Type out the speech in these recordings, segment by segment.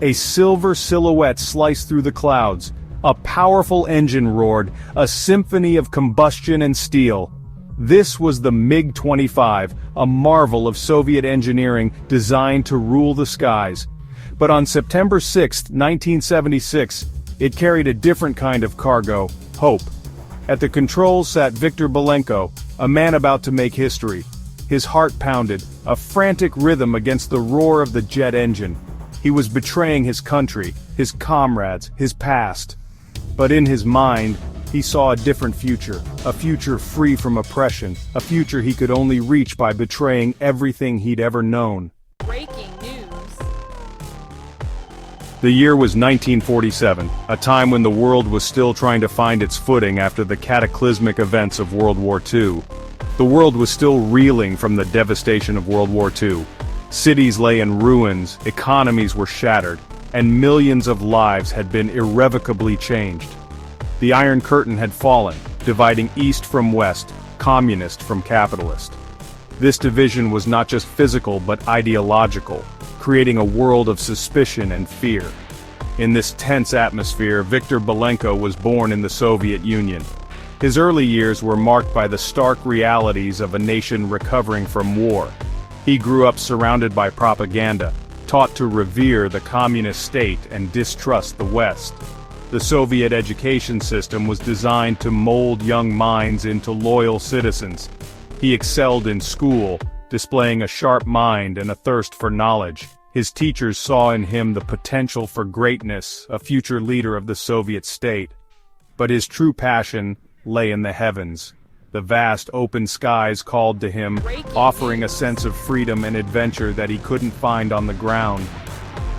A silver silhouette sliced through the clouds. A powerful engine roared, a symphony of combustion and steel. This was the MiG-25, a marvel of Soviet engineering designed to rule the skies. But on September 6, 1976, it carried a different kind of cargo, hope. At the controls sat Viktor Belenko, a man about to make history. His heart pounded, a frantic rhythm against the roar of the jet engine. He was betraying his country, his comrades, his past. But in his mind, he saw a different future, a future free from oppression, a future he could only reach by betraying everything he'd ever known. Breaking news. The year was 1947, a time when the world was still trying to find its footing after the cataclysmic events of World War II. The world was still reeling from the devastation of World War II. Cities lay in ruins, economies were shattered, and millions of lives had been irrevocably changed. The Iron Curtain had fallen, dividing East from West, communist from capitalist. This division was not just physical but ideological, creating a world of suspicion and fear. In this tense atmosphere, Viktor Belenko was born in the Soviet Union. His early years were marked by the stark realities of a nation recovering from war. He grew up surrounded by propaganda, taught to revere the communist state and distrust the West. The Soviet education system was designed to mold young minds into loyal citizens. He excelled in school, displaying a sharp mind and a thirst for knowledge. His teachers saw in him the potential for greatness, a future leader of the Soviet state. But his true passion lay in the heavens. The vast open skies called to him, offering a sense of freedom and adventure that he couldn't find on the ground.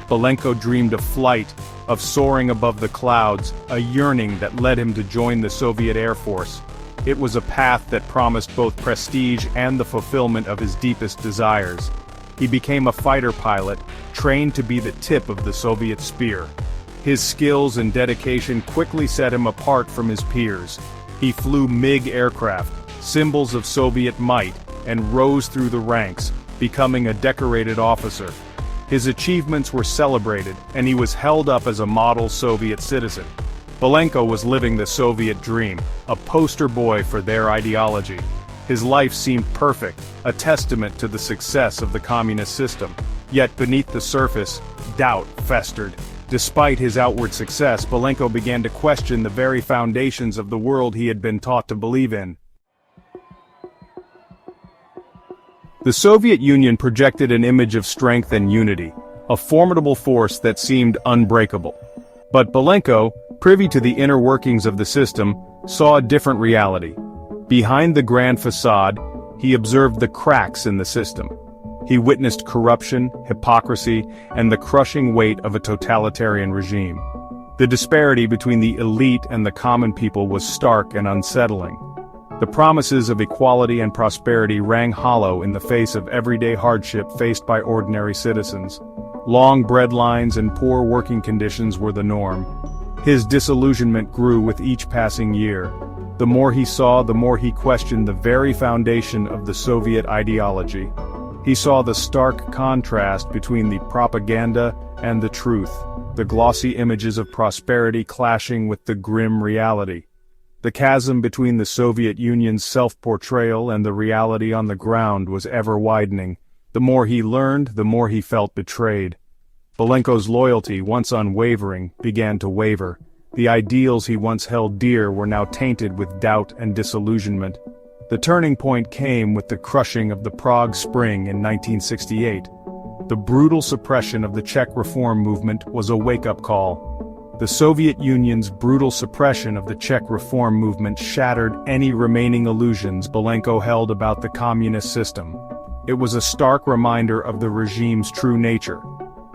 Belenko dreamed of flight, of soaring above the clouds, a yearning that led him to join the Soviet Air Force. It was a path that promised both prestige and the fulfillment of his deepest desires. He became a fighter pilot, trained to be the tip of the Soviet spear. His skills and dedication quickly set him apart from his peers. He flew MiG aircraft, symbols of Soviet might, and rose through the ranks, becoming a decorated officer. His achievements were celebrated, and he was held up as a model Soviet citizen. Belenko was living the Soviet dream, a poster boy for their ideology. His life seemed perfect, a testament to the success of the communist system. Yet beneath the surface, doubt festered. Despite his outward success, Belenko began to question the very foundations of the world he had been taught to believe in. The Soviet Union projected an image of strength and unity, a formidable force that seemed unbreakable. But Belenko, privy to the inner workings of the system, saw a different reality. Behind the grand facade, he observed the cracks in the system. He witnessed corruption, hypocrisy, and the crushing weight of a totalitarian regime. The disparity between the elite and the common people was stark and unsettling. The promises of equality and prosperity rang hollow in the face of everyday hardship faced by ordinary citizens. Long bread lines and poor working conditions were the norm. His disillusionment grew with each passing year. The more he saw, the more he questioned the very foundation of the Soviet ideology. He saw the stark contrast between the propaganda and the truth, the glossy images of prosperity clashing with the grim reality. The chasm between the Soviet Union's self-portrayal and the reality on the ground was ever widening. The more he learned, the more he felt betrayed. Belenko's loyalty, once unwavering, began to waver. The ideals he once held dear were now tainted with doubt and disillusionment. The turning point came with the crushing of the Prague Spring in 1968. The brutal suppression of the Czech reform movement was a wake-up call. The Soviet Union's brutal suppression of the Czech reform movement shattered any remaining illusions Belenko held about the communist system. It was a stark reminder of the regime's true nature.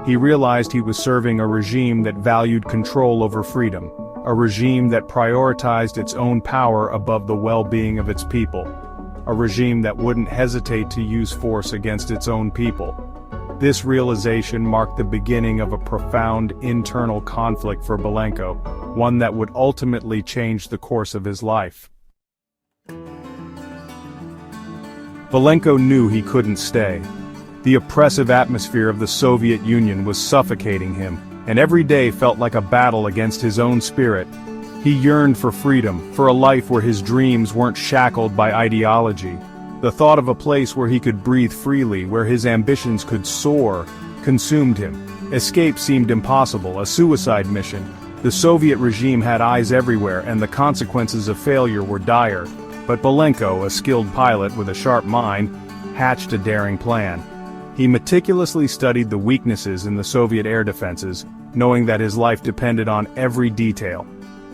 He realized he was serving a regime that valued control over freedom, a regime that prioritized its own power above the well-being of its people, a regime that wouldn't hesitate to use force against its own people. This realization marked the beginning of a profound internal conflict for Belenko, one that would ultimately change the course of his life. Belenko knew he couldn't stay. The oppressive atmosphere of the Soviet Union was suffocating him, and every day felt like a battle against his own spirit. He yearned for freedom, for a life where his dreams weren't shackled by ideology. The thought of a place where he could breathe freely, where his ambitions could soar, consumed him. Escape seemed impossible, a suicide mission. The Soviet regime had eyes everywhere, and the consequences of failure were dire. But Belenko, a skilled pilot with a sharp mind, hatched a daring plan. He meticulously studied the weaknesses in the Soviet air defenses, knowing that his life depended on every detail.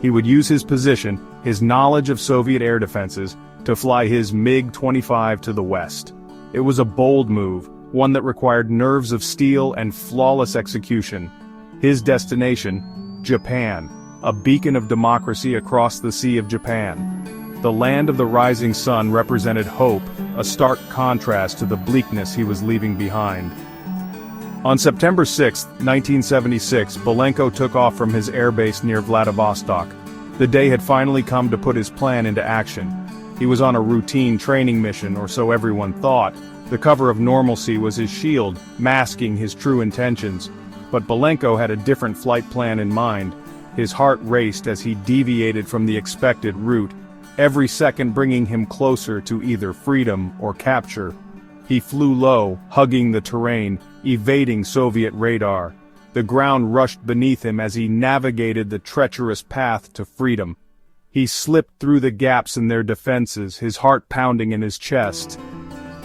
He would use his position, his knowledge of Soviet air defenses, to fly his MiG-25 to the west. It was a bold move, one that required nerves of steel and flawless execution. His destination, Japan, a beacon of democracy across the Sea of Japan. The land of the rising sun represented hope, a stark contrast to the bleakness he was leaving behind. On September 6, 1976, Belenko took off from his airbase near Vladivostok. The day had finally come to put his plan into action. He was on a routine training mission, or so everyone thought. The cover of normalcy was his shield, masking his true intentions. But Belenko had a different flight plan in mind. His heart raced as he deviated from the expected route, every second bringing him closer to either freedom or capture. He flew low, hugging the terrain, evading Soviet radar. The ground rushed beneath him as he navigated the treacherous path to freedom. He slipped through the gaps in their defenses, his heart pounding in his chest.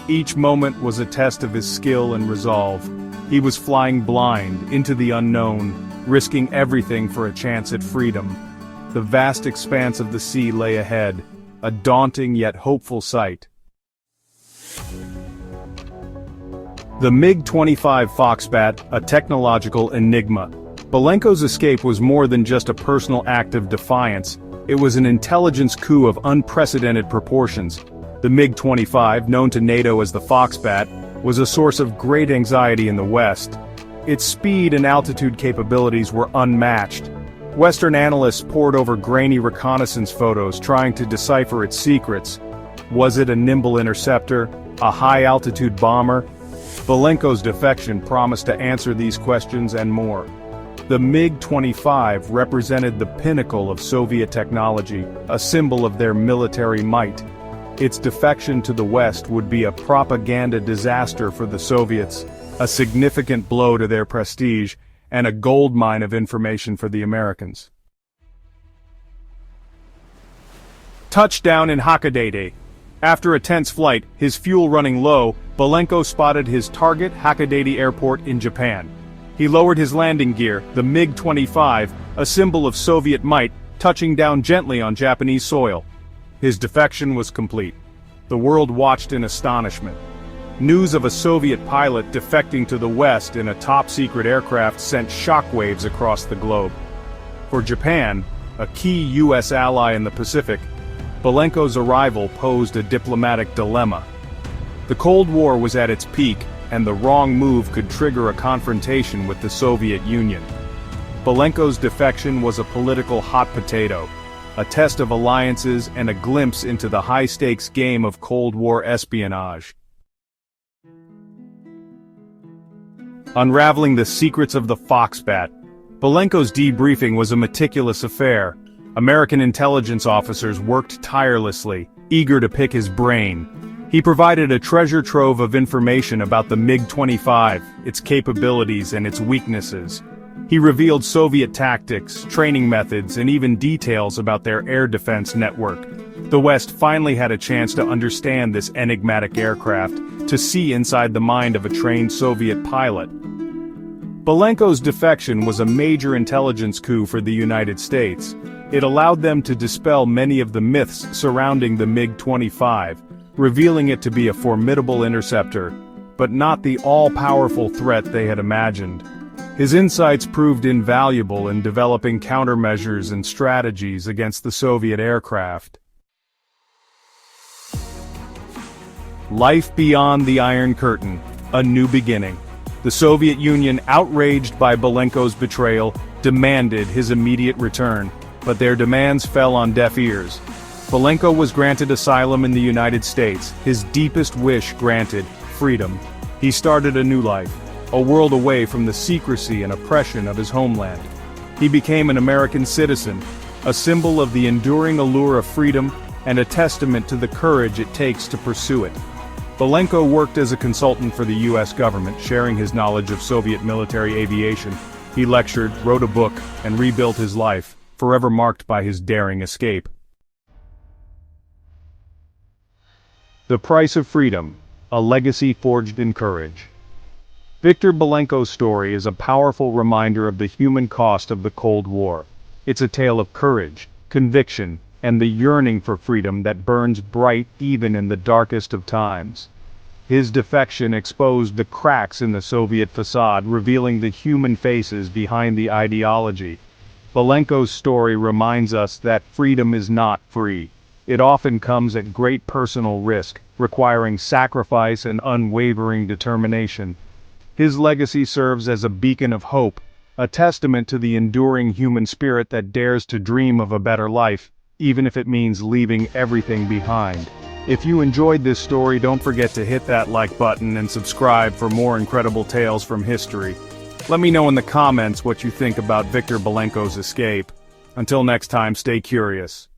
Each moment was a test of his skill and resolve. He was flying blind, into the unknown, risking everything for a chance at freedom. The vast expanse of the sea lay ahead, a daunting yet hopeful sight. The MiG-25 Foxbat, a technological enigma. Belenko's escape was more than just a personal act of defiance. It was an intelligence coup of unprecedented proportions. The MiG-25, known to NATO as the Foxbat, was a source of great anxiety in the West. Its speed and altitude capabilities were unmatched. Western analysts pored over grainy reconnaissance photos trying to decipher its secrets. Was it a nimble interceptor, a high-altitude bomber? Belenko's defection promised to answer these questions and more. The MiG-25 represented the pinnacle of Soviet technology, a symbol of their military might. Its defection to the West would be a propaganda disaster for the Soviets, a significant blow to their prestige, and a goldmine of information for the Americans. Touchdown in Hakodate. After a tense flight, his fuel running low, Belenko spotted his target, Hakodate Airport in Japan. He lowered his landing gear, the MiG-25, a symbol of Soviet might, touching down gently on Japanese soil. His defection was complete. The world watched in astonishment. News of a Soviet pilot defecting to the West in a top-secret aircraft sent shockwaves across the globe. For Japan, a key U.S. ally in the Pacific, Belenko's arrival posed a diplomatic dilemma. The Cold War was at its peak, and the wrong move could trigger a confrontation with the Soviet Union. Belenko's defection was a political hot potato, a test of alliances and a glimpse into the high-stakes game of Cold War espionage. Unraveling the secrets of the Foxbat. Belenko's debriefing was a meticulous affair. American intelligence officers worked tirelessly, eager to pick his brain. He provided a treasure trove of information about the MiG-25, its capabilities and its weaknesses. He revealed Soviet tactics, training methods, and even details about their air defense network. The West finally had a chance to understand this enigmatic aircraft, to see inside the mind of a trained Soviet pilot. Belenko's defection was a major intelligence coup for the United States. It allowed them to dispel many of the myths surrounding the MiG-25, revealing it to be a formidable interceptor, but not the all-powerful threat they had imagined. His insights proved invaluable in developing countermeasures and strategies against the Soviet aircraft. Life beyond the Iron Curtain, a new beginning. The Soviet Union, outraged by Belenko's betrayal, demanded his immediate return, but their demands fell on deaf ears. Belenko was granted asylum in the United States, his deepest wish granted, freedom. He started a new life. a world away from the secrecy and oppression of his homeland. He became an American citizen, a symbol of the enduring allure of freedom and a testament to the courage it takes to pursue it. Belenko worked as a consultant for the U.S. government, sharing his knowledge of Soviet military aviation. He lectured, wrote a book, and rebuilt his life, forever marked by his daring escape. The Price of Freedom, a legacy forged in courage. Viktor Belenko's story is a powerful reminder of the human cost of the Cold War. It's a tale of courage, conviction, and the yearning for freedom that burns bright even in the darkest of times. His defection exposed the cracks in the Soviet facade, revealing the human faces behind the ideology. Belenko's story reminds us that freedom is not free. It often comes at great personal risk, requiring sacrifice and unwavering determination. His legacy serves as a beacon of hope, a testament to the enduring human spirit that dares to dream of a better life, even if it means leaving everything behind. If you enjoyed this story, don't forget to hit that like button and subscribe for more incredible tales from history. Let me know in the comments what you think about Viktor Belenko's escape. Until next time, stay curious.